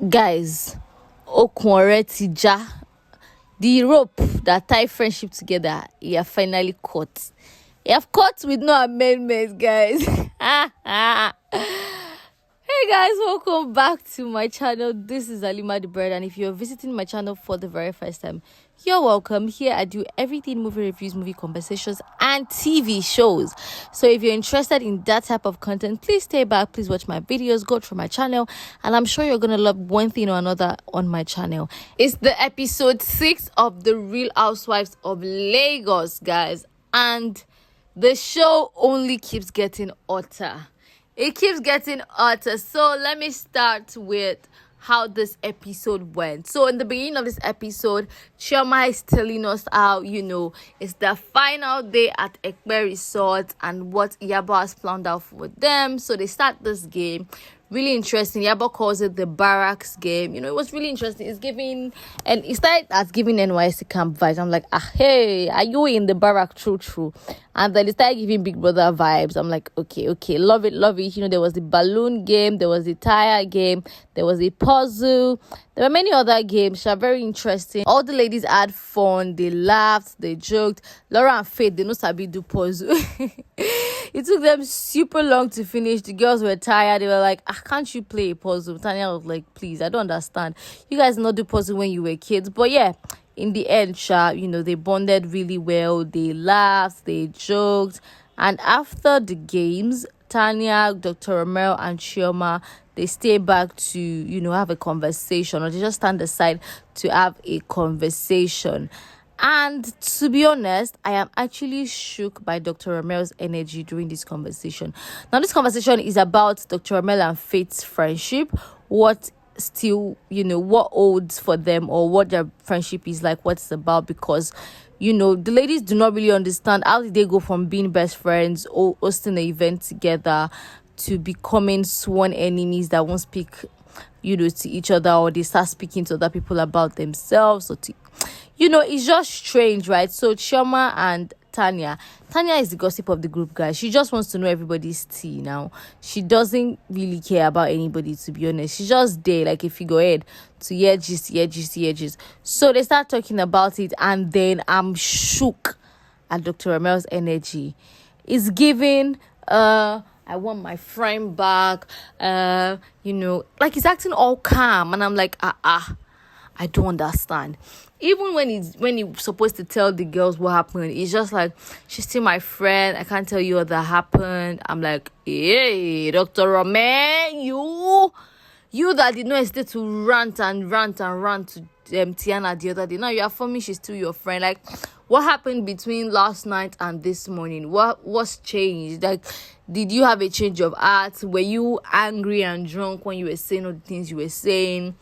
Guys, okun ti ja. The rope that tie friendship together, you have finally caught. You have caught with no amendments, guys. Hey guys, welcome back to my channel. This is Alima the Bird, and if you're visiting my channel for the very first time, you're welcome. Here I do everything movie reviews, movie conversations, and TV shows. So if you're interested in that type of content, please stay back, please watch my videos, go through my channel, and I'm sure you're gonna love one thing or another on my channel. It's the episode 6 of the Real Housewives of Lagos, guys, and the show only keeps getting hotter. It keeps getting hotter. So let me start with how this episode went. So in the beginning of this episode, Chioma is telling us how, it's the final day at Ekpe Resort and what Lyabo has planned out for them. So they start this game. Really interesting. Lyabo calls it the barracks game. It was really interesting. It's giving, and it started as giving NYC camp vibes. I'm like, hey, are you in the barrack? True. And then it started giving Big Brother vibes. I'm like, okay, love it. There was the balloon game, there was the tire game, there was the puzzle. There were many other games. They are very interesting. All the ladies had fun. They laughed, they joked. Laura and Faith, they know sabi do puzzle. It took them super long to finish. The girls were tired. They were like, can't you play a puzzle? Tania was like, please, I don't understand. You guys not do puzzle when you were kids. But yeah, in the end, they bonded really well. They laughed, they joked. And after the games, Tania, Dr. Rommel, and Chioma, they stay back to, have a conversation, or they just stand aside to have a conversation. And to be honest, I am actually shook by Dr. Rommel's energy during this conversation. Now, this conversation is about Dr. Rommel and Faith's friendship. What still, what holds for them, or what their friendship is like, what it's about, because the ladies do not really understand how did they go from being best friends or hosting an event together to becoming sworn enemies that won't speak to each other, or they start speaking to other people about themselves, or it's just strange, right? So Chioma and Tania is the gossip of the group, guys. She just wants to know everybody's tea now. She doesn't really care about anybody, to be honest. She's just there like a figurehead to gist. So they start talking about it, and then I'm shook at Dr. Rommel's energy. It's giving I want my friend back, like he's acting all calm, and I'm like, I don't understand. Even when he's supposed to tell the girls what happened, it's just like, she's still my friend, I can't tell you what that happened. I'm like, hey, Dr. Rommel, you that did not hesitate to rant to Tiana the other day. Now you are for me, she's still your friend. Like, what happened between last night and this morning? What's changed? Like, did you have a change of heart? Were you angry and drunk when you were saying all the things you were saying?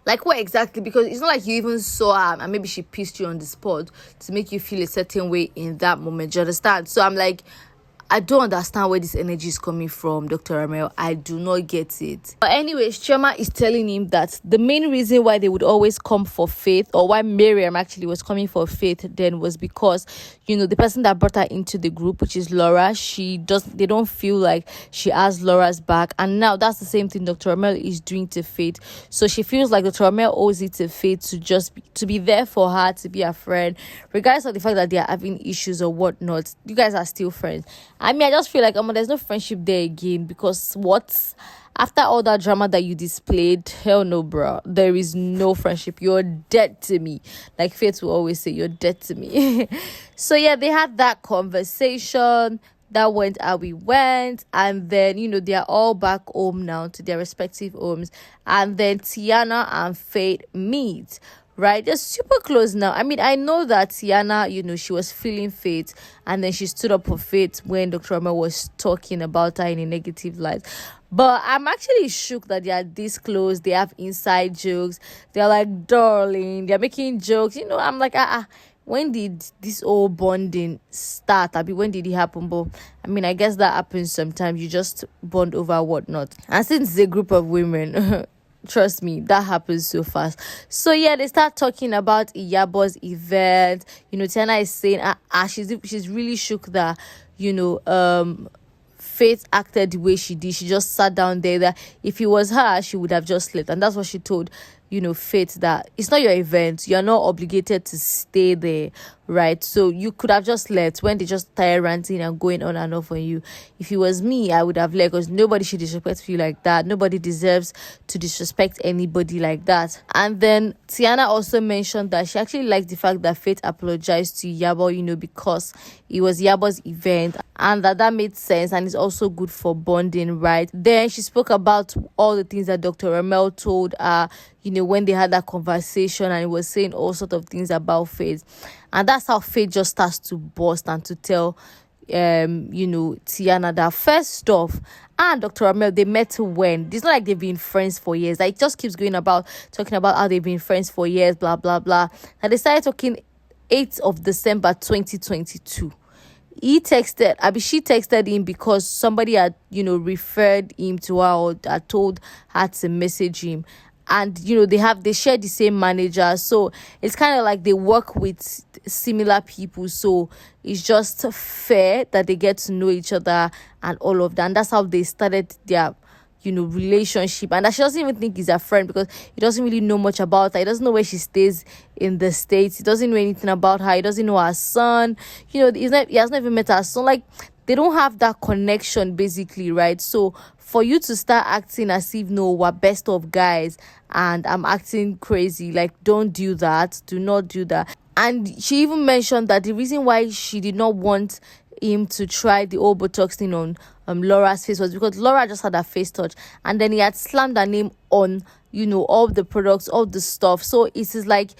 Like, what exactly? Because it's not like you even saw her and maybe she pissed you on the spot to make you feel a certain way in that moment. Do you understand? So I'm like, I don't understand where this energy is coming from, Dr. Rommel. I do not get it. But anyways, Chioma is telling him that the main reason why they would always come for Faith, or why Mariam actually was coming for Faith then, was because, the person that brought her into the group, which is Laura, they don't feel like she has Laura's back. And now that's the same thing Dr. Rommel is doing to Faith. So she feels like Dr. Rommel owes it to Faith to be there for her, to be a friend, regardless of the fact that they are having issues or whatnot. You guys are still friends. I just feel like there's no friendship there again, because after all that drama that you displayed, hell no, bro. There is no friendship. You're dead to me. Like Faith will always say, you're dead to me. So yeah, they had that conversation. That went how we went, and then they are all back home now to their respective homes, and then Tiana and Faith meet. Right, they're super close now. I know that Tiana, she was feeling Faith, and then she stood up for Faith when Dr. Rommel was talking about her in a negative light. But I'm actually shook that they are this close. They have inside jokes. They're like, darling. They're making jokes. I'm like, when did this whole bonding start? When did it happen? But I guess that happens sometimes. You just bond over whatnot. And since it's a group of women, trust me, that happens so fast. So yeah, they start talking about Lyabo's event. Tiana is saying she's really shook that Faith acted the way she did. She just sat down there. That if it was her, she would have just left. And that's what she told, Faith, that it's not your event. You're not obligated to stay there, right? So you could have just left when they just started ranting and going on and off on you. If it was me, I would have left, because nobody should disrespect you like that. Nobody deserves to disrespect anybody like that. And then Tiana also mentioned that she actually liked the fact that Faith apologized to Yabo, because it was Yabo's event, and that made sense, and it's also good for bonding, right? Then she spoke about all the things that Dr. Rommel told her, when they had that conversation, and he was saying all sorts of things about Faith. And that's how Faith just starts to burst and to tell Tiana that first off, and Dr. Rommel, they met when? It's not like they've been friends for years. Like, it just keeps talking about how they've been friends for years, blah blah blah. And they started talking 8th of December 2022. She texted him because somebody had referred him to her, or had told her to message him. And they share the same manager, so it's kind of like they work with similar people, so it's just fair that they get to know each other and all of that. And that's how they started their relationship. And that she doesn't even think he's a friend, because he doesn't really know much about her. He doesn't know where she stays in the States. He doesn't know anything about her. He doesn't know her son. He has not even met her son. Like, they don't have that connection, basically, right? So for you to start acting as if, no, we're best of guys and I'm acting crazy, like, don't do that. Do not do that. And she even mentioned that the reason why she did not want him to try the old Botox thing on Laura's face was because Laura just had her face touch, and then he had slammed her name on all the products, all the stuff. So it is like,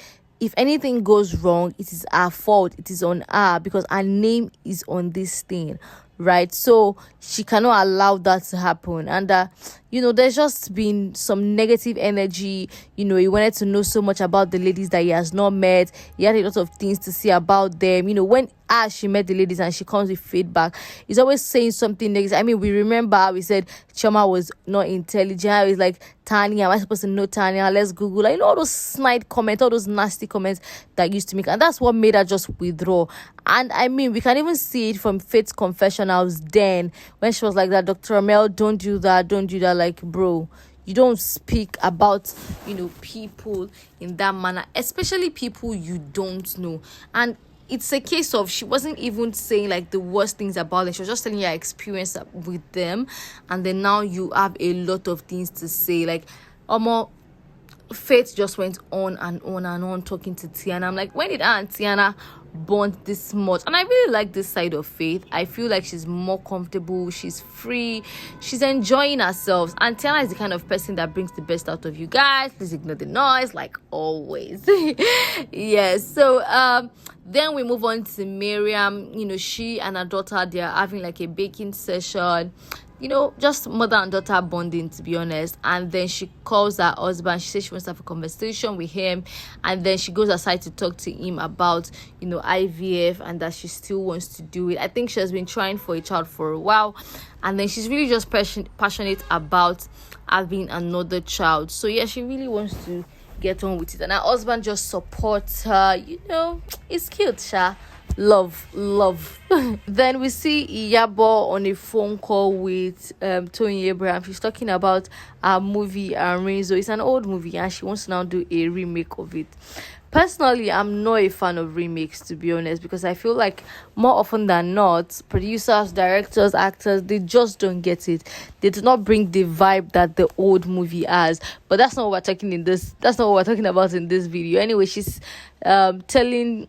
if anything goes wrong, it is our fault. It is on her, because our name is on this thing, right? So she cannot allow that to happen. And there's just been some negative energy. He wanted to know so much about the ladies that he has not met. He had a lot of things to say about them. When she met the ladies and she comes with feedback, he's always saying something negative. I mean, we remember how we said Chioma was not intelligent. He's like, Tania, am I supposed to know Tania? Let's Google. Like, all those snide comments, all those nasty comments that used to make. And that's what made her just withdraw. And I mean, we can even see it from Faith's confessionals then, when she was like that, Dr. Rommel, don't do that. Like, bro, you don't speak about people in that manner, especially people you don't know. And it's a case of, she wasn't even saying like the worst things about them. She was just telling your experience with them, and then now you have a lot of things to say. Like, Faith just went on and on and on talking to Tiana. I'm like, when did Aunt Tiana bond this much? And I really like this side of Faith. I feel like she's more comfortable, she's free, she's enjoying herself. And Tiana is the kind of person that brings the best out of you guys. Please ignore the noise, like always. Yes. So then we move on to Mariam. She and her daughter, they're having like a baking session, just mother and daughter bonding, to be honest. And then she calls her husband. She says she wants to have a conversation with him, and then she goes aside to talk to him about IVF, and that she still wants to do it. I think she has been trying for a child for a while, and then she's really just passionate about having another child. So yeah, she really wants to get on with it, and her husband just supports her. It's cute, Sha. Love. Then we see Iyabo on a phone call with Toyin Abraham. She's talking about a movie, Renzo. It's an old movie, and she wants to now do a remake of it. Personally, I'm not a fan of remakes, to be honest, because I feel like more often than not, producers, directors, actors, they just don't get it. They do not bring the vibe that the old movie has. But that's not what we're talking about in this video. Anyway, she's telling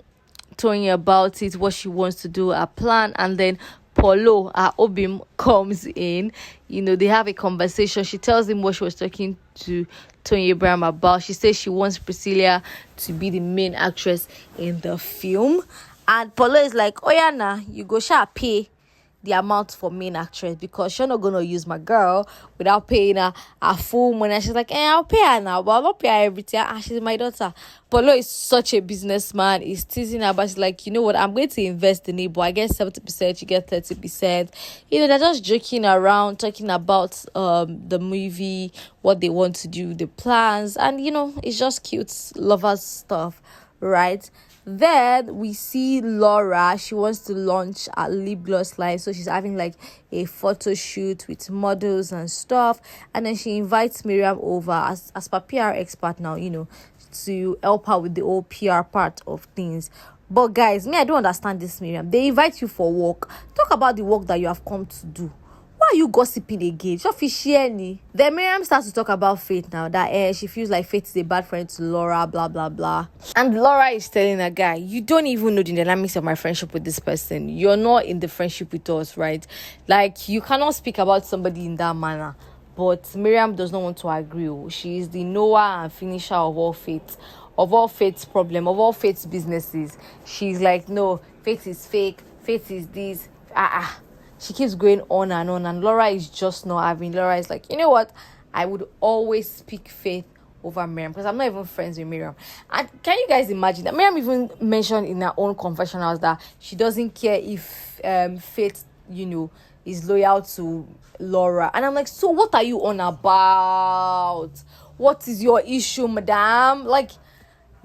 Toyin about it, what she wants to do, her plan, and then Polo, her Obim, comes in. They have a conversation. She tells him what she was talking to Toyin Abraham about. She says she wants Priscilla to be the main actress in the film, and Polo is like, oh yeah, nah, you go pay the amount for main actress, because you're not gonna use my girl without paying her full money. And she's like, I'll pay her now, but I'll not pay her everything. And she's my daughter. Polo is such a businessman. He's teasing her, but she's like, you know what, I'm going to invest in it, but I get 70%, you get 30%. They're just joking around, talking about the movie, what they want to do, the plans, and it's just cute lovers stuff, right? Then we see Laura. She wants to launch a lip gloss line, so she's having like a photo shoot with models and stuff. And then she invites Mariam over as per PR expert now, to help her with the whole PR part of things. But guys, me, I don't understand this, Mariam. They invite you for work. Talk about the work that you have come to do. Why are you gossiping again? Then Mariam starts to talk about Faith now, that she feels like Faith is a bad friend to Laura, blah blah blah. And Laura is telling a guy, you don't even know the dynamics of my friendship with this person. You're not in the friendship with us, right? Like, you cannot speak about somebody in that manner. But Mariam does not want to agree. She is the knower and finisher of all Faith, of all Faith's problem, of all Faith's businesses. She's like, no, Faith is fake, Faith is this. She keeps going on, and Laura is just not having. Laura is like, you know what? I would always pick Faith over Mariam because I'm not even friends with Mariam. And can you guys imagine that Mariam even mentioned in her own confessionals that she doesn't care if Faith, is loyal to Laura. And I'm like, so what are you on about? What is your issue, madam? Like,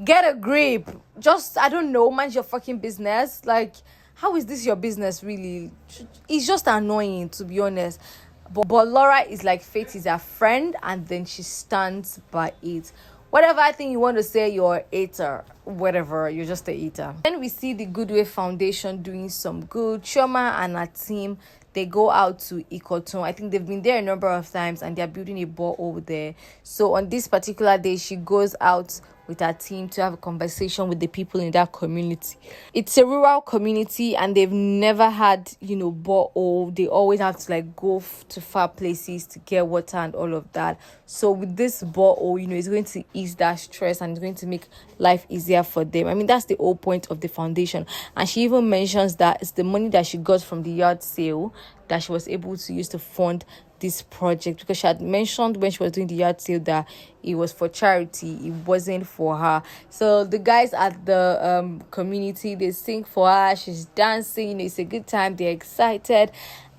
get a grip. Just, I don't know, mind your fucking business. Like, how is this your business, really? It's just annoying, to be honest. But Laura is like, Faith is her friend, and then she stands by it. Whatever I think you want to say, you're a hater. Whatever, you're just a hater. Then we see the Goodway Foundation doing some good. Chioma and her team, they go out to Ikoton. I think they've been there a number of times, and they're building a borehole there. So on this particular day, she goes out with her team to have a conversation with the people in that community. It's a rural community, and they've never had, borehole. They always have to go to far places to get water and all of that. So with this borehole, it's going to ease that stress, and it's going to make life easier for them. I mean, that's the whole point of the foundation. And she even mentions that it's the money that she got from the yard sale that she was able to use to fund this project, because she had mentioned when she was doing the yard sale that it was for charity, it wasn't for her. So the guys at the community, they sing for her, she's dancing, it's a good time, they're excited.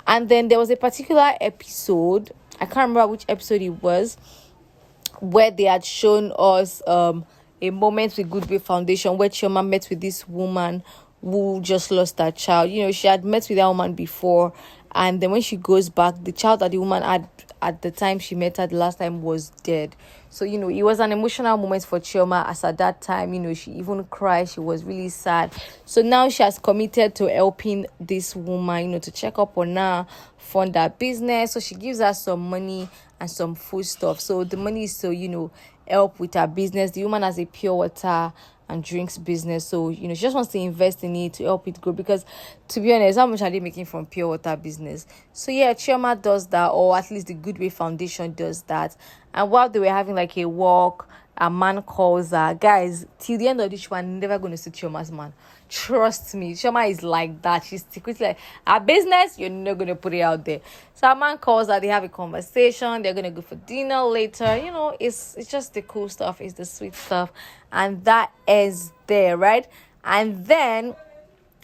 And then there was a particular episode, I can't remember which episode it was, where they had shown us a moment with Goodway Foundation where Chioma met with this woman who just lost her child. She had met with that woman before, and then when she goes back, the child that the woman had at the time she met her the last time was dead. So, it was an emotional moment for Chioma, as at that time, she even cried. She was really sad. So now she has committed to helping this woman, to check up on her, fund her business. So she gives her some money and some food stuff. So the money is to, help with her business. The woman has a pure water and drinks business, so she just wants to invest in it to help it grow, because to be honest, how much are they making from pure water business? So yeah, Chioma does that, or at least the Goodway Foundation does that. And while they were having a walk, a man calls her. Guys, till the end of this, we're never going to see Chioma's man. Trust me, Chioma is like that. She's secretly like, her business, you're not going to put it out there. So a man calls her, they have a conversation, they're going to go for dinner later. It's just the cool stuff, it's the sweet stuff. And that is there, right? And then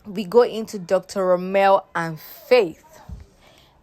we go into Dr. Rommel and Faith.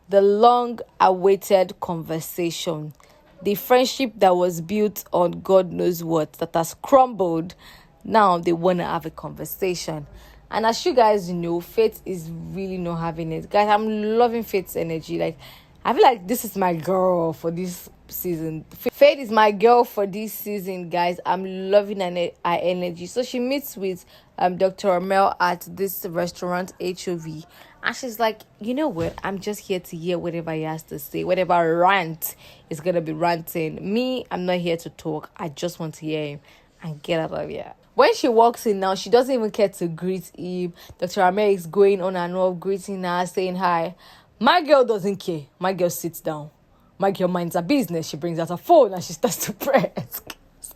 The long-awaited conversation. The friendship that was built on God knows what, that has crumbled. Now they want to have a conversation. And as you guys know, Faith is really not having it. Guys, I'm loving Faith's energy. I feel like this is my girl for this season. Faith is my girl for this season, guys. I'm loving her energy. So she meets with Dr. Rommel at this restaurant, HOV. And she's like, you know what? I'm just here to hear whatever he has to say. Whatever rant is going to be ranting. Me, I'm not here to talk. I just want to hear him and get out of here. When she walks in now, she doesn't even care to greet him. Dr. Rommel is going on and off, greeting her, saying hi. My girl doesn't care. My girl sits down. My girl minds her business. She brings out her phone and she starts to press.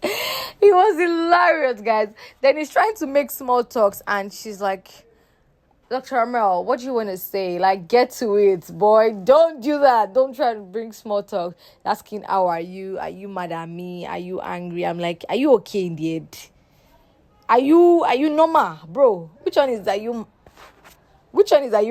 It was hilarious, guys. Then he's trying to make small talks and she's like, Dr. Rommel, what do you want to say? Get to it, boy. Don't do that. Don't try to bring small talk. Asking, how are you? Are you mad at me? Are you angry? I'm like, are you okay in the head? Are you normal, bro? Which one is that you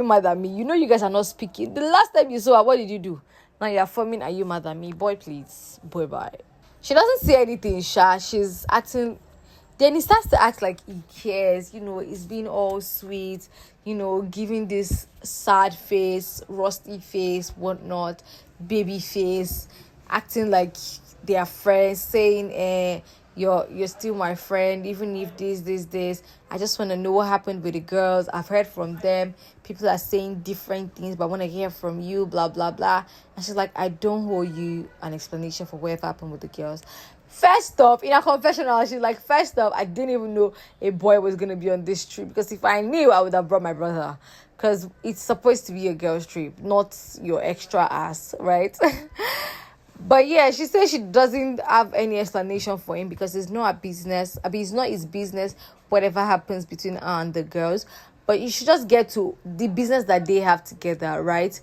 mad at me? You guys are not speaking. The last time you saw her, what did you do? Now you're forming, are you mad at me? Boy, please. Boy, bye. She doesn't say anything, Sha. She's acting Then he starts to act like he cares, he's being all sweet, giving this sad face, rusty face, whatnot, baby face, acting like they are friends, saying, you're still my friend, even if this. I just want to know what happened with the girls. I've heard from them. People are saying different things, but I want to hear from you, blah, blah, blah. And she's like, I don't owe you an explanation for what happened with the girls. First off, in a confessional, she's like, first off, I didn't even know a boy was going to be on this trip, because if I knew, I would have brought my brother, because it's supposed to be a girl's trip, not your extra ass, right? But yeah, she says she doesn't have any explanation for him because it's not her business. I mean, it's not his business, whatever happens between her and the girls. But you should just get to the business that they have together, right?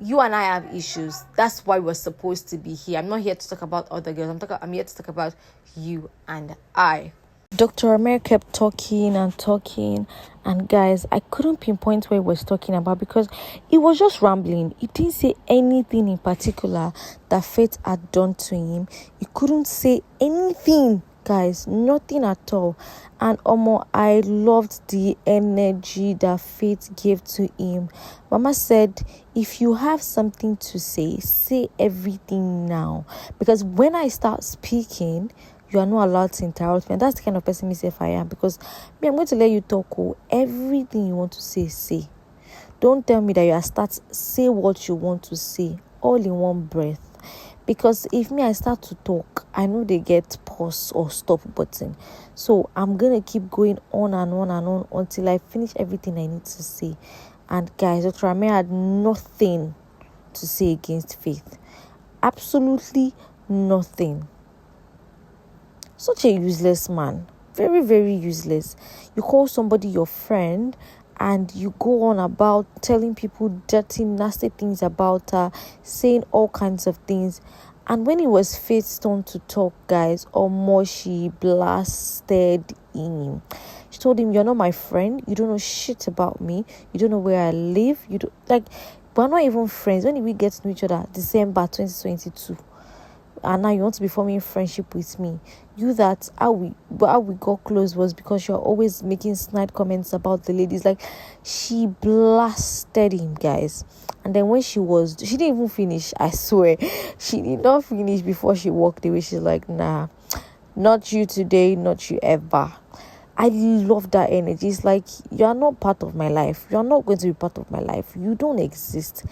You and I have issues. That's why we're supposed to be here. I'm not here to talk about other girls. I'm here to talk about you and I. Dr. Rommel kept talking, and guys, I couldn't pinpoint what he was talking about because he was just rambling. He didn't say anything in particular that Faith had done to him. He couldn't say anything, guys, nothing at all. And I loved the energy that Faith gave to him. Mama said, if you have something to say everything now, because when I start speaking, you are not allowed to interrupt me. And that's the kind of person myself I am, because me, I'm going to let you talk. Everything you want to say. Don't tell me that you are say what you want to say all in one breath. Because if I start to talk, I know they get pause or stop button. So I'm going to keep going on and on and on until I finish everything I need to say. And guys, Dr. Rommel had nothing to say against Faith. Absolutely nothing. Such a useless man. Very, very useless. You call somebody your friend and you go on about telling people dirty, nasty things about her, saying all kinds of things. And when it was Faith's turn to talk, guys, she blasted him. She told him, you're not my friend. You don't know shit about me. You don't know where I live. You don't, we're not even friends. When did we get to know each other? December 2022. And now you want to be forming friendship with me. You that how we got close was because you're always making snide comments about the ladies. She blasted him, guys. And then when she didn't even finish, I swear. She did not finish before she walked away. She's like, nah, not you today, not you ever. I love that energy. It's like, you're not part of my life. You're not going to be part of my life. You don't exist.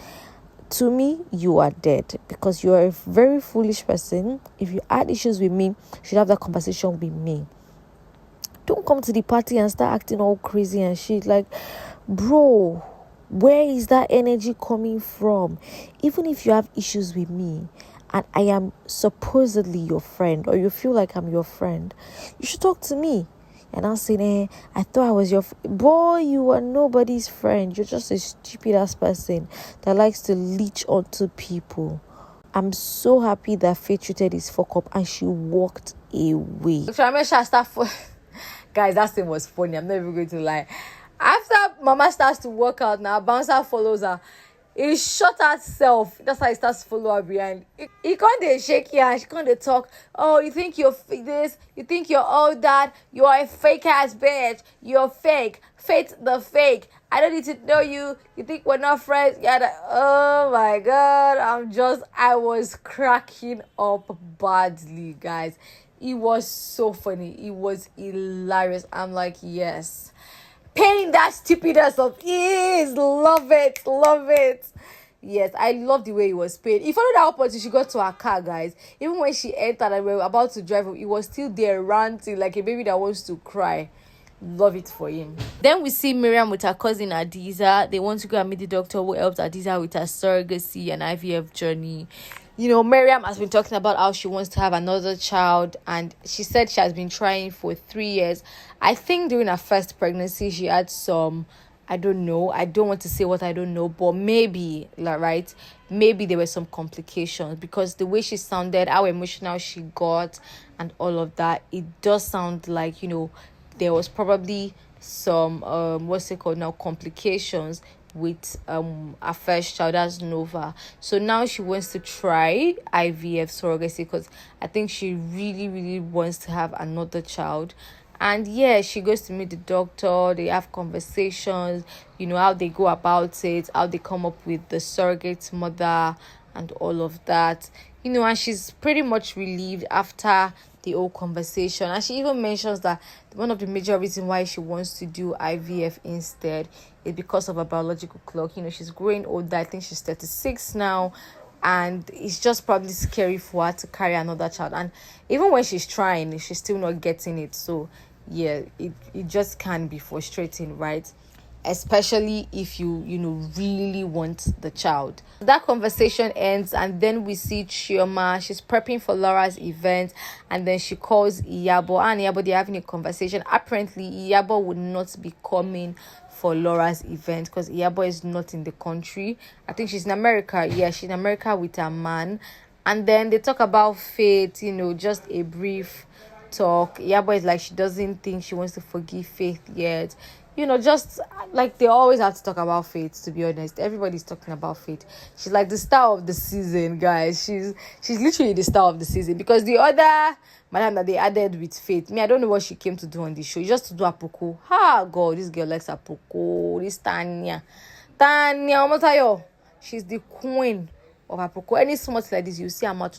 To me, you are dead, because you are a very foolish person. If you had issues with me, you should have that conversation with me. Don't come to the party and start acting all crazy and shit. Bro, where is that energy coming from? Even if you have issues with me and I am supposedly your friend, or you feel like I'm your friend, you should talk to me. And I'm saying, I thought I was your boy. You are nobody's friend. You're just a stupid ass person that likes to leech onto people. I'm so happy that Faith treated his fuck up and she walked away. Guys, that thing was funny. I'm not even going to lie. After Mama starts to work out now, Bouncer follows her. He shot herself. That's how he starts to follow her behind. He can't shake her and she can't talk. Oh, you think you're this? You think you're all that? You are a fake ass bitch. You're fake. Faith the fake. I don't need to know you. You think we're not friends? Oh my God. I was cracking up badly, guys. It was so funny. It was hilarious. I'm like, yes. Paying that stupidness of ease. Love it. Yes, I love the way he was paid. He followed her up until she got to her car, guys. Even when she entered and we were about to drive, he was still there ranting like a baby that wants to cry. Love it for him. Then we see Mariam with her cousin Adiza. They want to go and meet the doctor who helps Adiza with her surrogacy and IVF journey. Mariam has been talking about how she wants to have another child, and she said she has been trying for 3 years. I think during her first pregnancy, she had some, I don't know. I don't want to say what I don't know, but maybe, right? Maybe there were some complications because the way she sounded, how emotional she got, and all of that, it does sound like, there was probably some, complications with her first child, as Nova. So now she wants to try IVF surrogacy because I think she really, really wants to have another child. And yeah, she goes to meet the doctor. They have conversations, how they go about it, how they come up with the surrogate mother and all of that. And she's pretty much relieved after the whole conversation. And she even mentions that one of the major reasons why she wants to do IVF instead is because of her biological clock. She's growing older. I think she's 36 now. And it's just probably scary for her to carry another child. And even when she's trying, she's still not getting it. So, yeah, it just can be frustrating, right? Especially if you really want the child. That conversation ends, and then we see Chioma. She's prepping for Laura's event, and then she calls Lyabo. And Lyabo, they're having a conversation. Apparently, Lyabo would not be coming for Laura's event because Lyabo is not in the country. I think she's in America. Yeah, she's in America with her man. And then they talk about Faith, just a brief talk. Lyabo is like she doesn't think she wants to forgive Faith yet. Just like they always have to talk about Faith, to be honest. Everybody's talking about Faith. She's like the star of the season, guys. She's literally the star of the season, because the other Mariam that they added with Faith, I don't know what she came to do on the show. Just to do apoko. God, this girl likes apoko. This Tania Omotayo. She's the queen of apoko. Any smart like this, you see her mouth.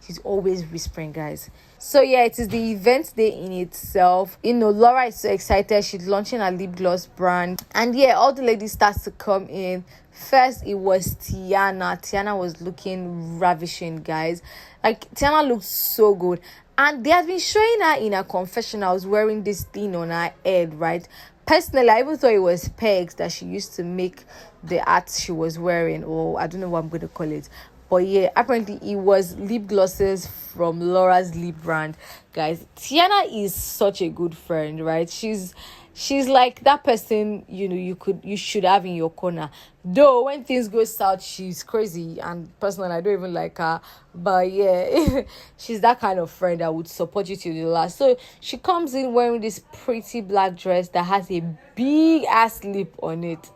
She's always whispering, guys. So yeah, it is the event day in itself. Laura is so excited. She's launching a lip gloss brand. And yeah, all the ladies start to come in. First, it was Tiana. Tiana was looking ravishing, guys. Like, Tiana looked so good. And they have been showing her in her confessionals wearing this thing on her head, right? Personally, I even thought it was pegs that she used to make the art she was wearing, or I don't know what I'm going to call it. But yeah, apparently it was lip glosses from Laura's lip brand. Guys, Tiana is such a good friend, right? She's like that person, you should have in your corner. Though when things go south, she's crazy, and personally I don't even like her. But yeah, she's that kind of friend that would support you to the last. So she comes in wearing this pretty black dress that has a big ass lip on it.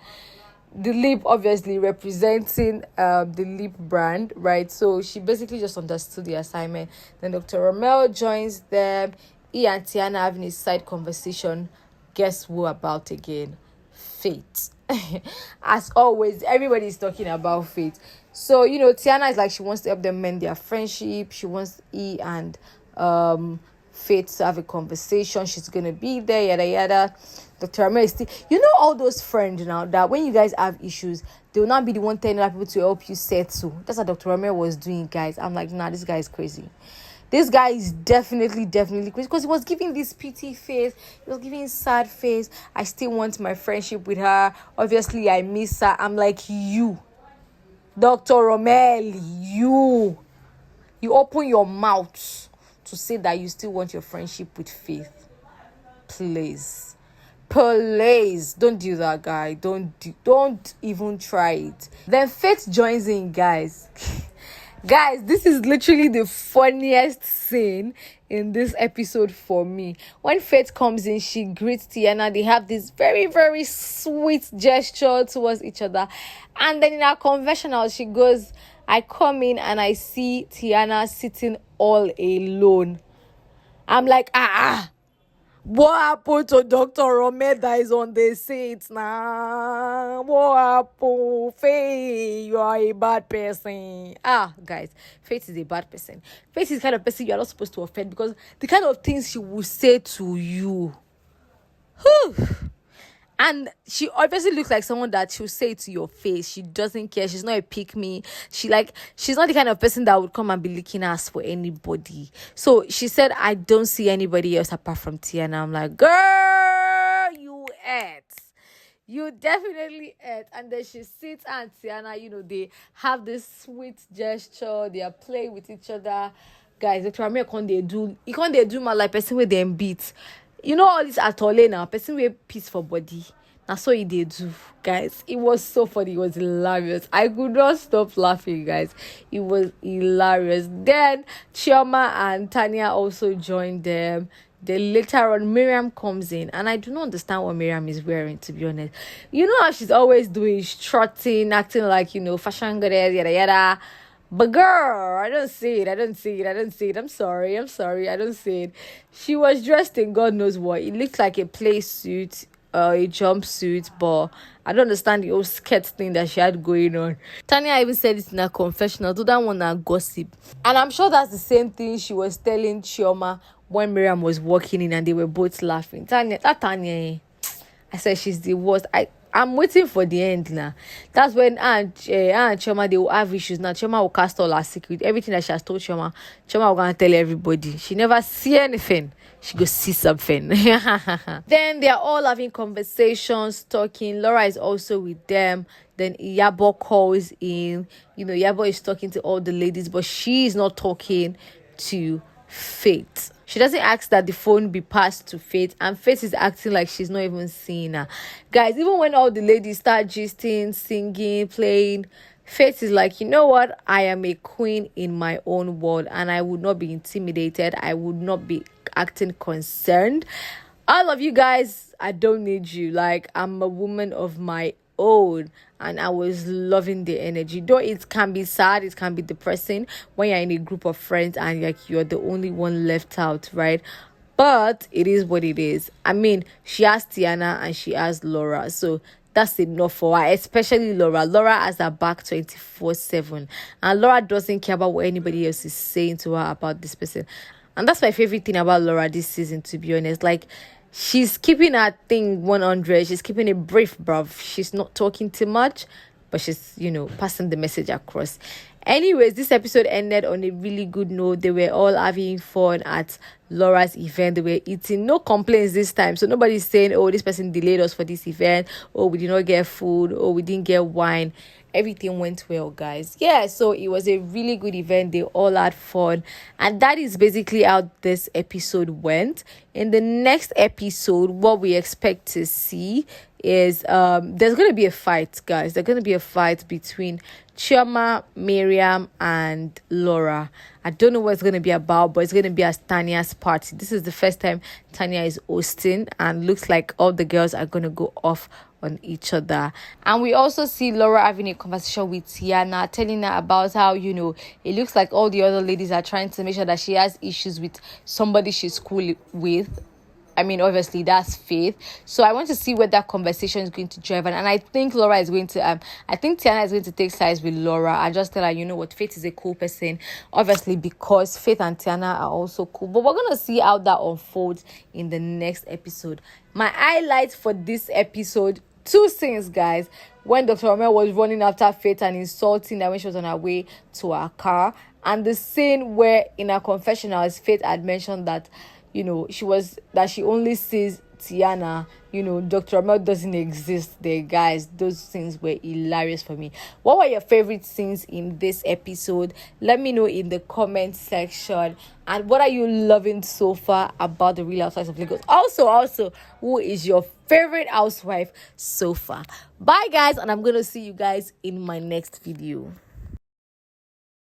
The lip obviously representing the lip brand, right? So she basically just understood the assignment. Then Dr. Rommel joins them. He and Tiana having a side conversation. Guess who about again? Faith. As always, everybody is talking about Faith. So Tiana is like, she wants to help them mend their friendship. She wants E and Faith to have a conversation. She's gonna be there, yada yada. Dr. Rommel is still, all those friends now that when you guys have issues, they will not be the one telling other people to help you settle. That's what Dr. Rommel was doing, guys. I'm like, nah, this guy is crazy. This guy is definitely crazy, because he was giving this pity face. He was giving sad face. I still want my friendship with her. Obviously, I miss her. I'm like, you, Dr. Rommel, you open your mouth to say that you still want your friendship with Faith. Please, don't do that, guy. Don't even try it. Then Faith joins in, guys. Guys, this is literally the funniest scene in this episode for me. When Faith comes in, she greets Tiana. They have this very, very sweet gesture towards each other. And then in our confessional, she goes, I come in and I see Tiana sitting all alone. I'm like, what happened to Dr. Rommel that is on the seat now? What happened? Faith, you are a bad person. Guys, Faith is a bad person. Faith is the kind of person you are not supposed to offend, because the kind of things she will say to you. And she obviously looks like someone that she'll say it to your face. She doesn't care. She's not a pick-me. She's not the kind of person that would come and be licking ass for anybody. So she said, I don't see anybody else apart from Tiana. I'm like, girl, you ate. You definitely ate. And then she sits and Tiana, they have this sweet gesture. They are playing with each other. Guys, Dr. Amir can't they do my like person with them beats. All this atole now, person with peace for body. That's what they do, guys. It was so funny. It was hilarious. I could not stop laughing, guys. It was hilarious. Then Chioma and Tania also joined them. Then later on, Mariam comes in, and I do not understand what Mariam is wearing, to be honest. How she's always doing strutting, acting like, fashion goddess, yada yada. But girl, I don't see it. I don't see it. I don't see it. I'm sorry. I'm sorry. I don't see it. She was dressed in God knows what. It looked like a play suit, a jumpsuit, but I don't understand the old skirt thing that she had going on. Tania even said it in her confessional. Do that one gossip. And I'm sure that's the same thing she was telling Chioma when Mariam was walking in and they were both laughing. Tania, I said she's the worst. I'm waiting for the end now. That's when and Chioma, they will have issues. Now Chioma will cast all her secret. Everything that she has told Chioma will gonna tell everybody. She never see anything. She go see something. Then they are all having conversations, talking. Laura is also with them. Then Lyabo calls in. Lyabo is talking to all the ladies, but she is not talking to Faith. She doesn't ask that the phone be passed to Faith, and Faith is acting like she's not even seeing her. Guys, even when all the ladies start gisting, singing, playing, Faith is like, you know what? I am a queen in my own world, and I would not be intimidated. I would not be acting concerned. All of you guys, I don't need you. Like, I'm a woman of my own, and I was loving the energy. Though it can be sad, it can be depressing when you're in a group of friends and like you're the only one left out, right? But it is what it is. I mean, she has Tiana and she has Laura, so that's enough for her, especially Laura. Laura has her back 24/7, and Laura doesn't care about what anybody else is saying to her about this person. And that's my favorite thing about Laura this season, to be honest. Like, she's keeping her thing 100. She's keeping it brief, bruv. She's not talking too much, but she's, passing the message across. Anyways, this episode ended on a really good note. They were all having fun at Laura's event. They were eating. No complaints this time. So nobody's saying, oh, this person delayed us for this event. Oh, we did not get food. Oh, we didn't get wine. Everything went well, guys. Yeah, so it was a really good event. They all had fun, and that is basically how this episode went. In the next episode, what we expect to see is there's going to be a fight, guys. There's going to be a fight between Chioma, Mariam, and Laura. I don't know what it's going to be about, but it's going to be at Tania's party. This is the first time Tania is hosting, and looks like all the girls are going to go off on each other. And we also see Laura having a conversation with Tiana, telling her about how, it looks like all the other ladies are trying to make sure that she has issues with somebody she's cool with. I mean, obviously, that's Faith. So I want to see where that conversation is going to drive. And I think Laura is going to, I think Tiana is going to take sides with Laura and just tell her, you know what, Faith is a cool person. Obviously, because Faith and Tiana are also cool. But we're going to see how that unfolds in the next episode. My highlights for this episode, two things, guys. When Dr. Rommel was running after Faith and insulting her when she was on her way to her car. And the scene where in her confessionals, Faith had mentioned that, she only sees Tiana, Dr. Rommel doesn't exist there, guys. Those things were hilarious for me. What were your favorite scenes in this episode? Let me know in the comment section. And what are you loving so far about the Real Housewives of Lagos? Also, who is your favorite housewife so far? Bye, guys, and I'm going to see you guys in my next video.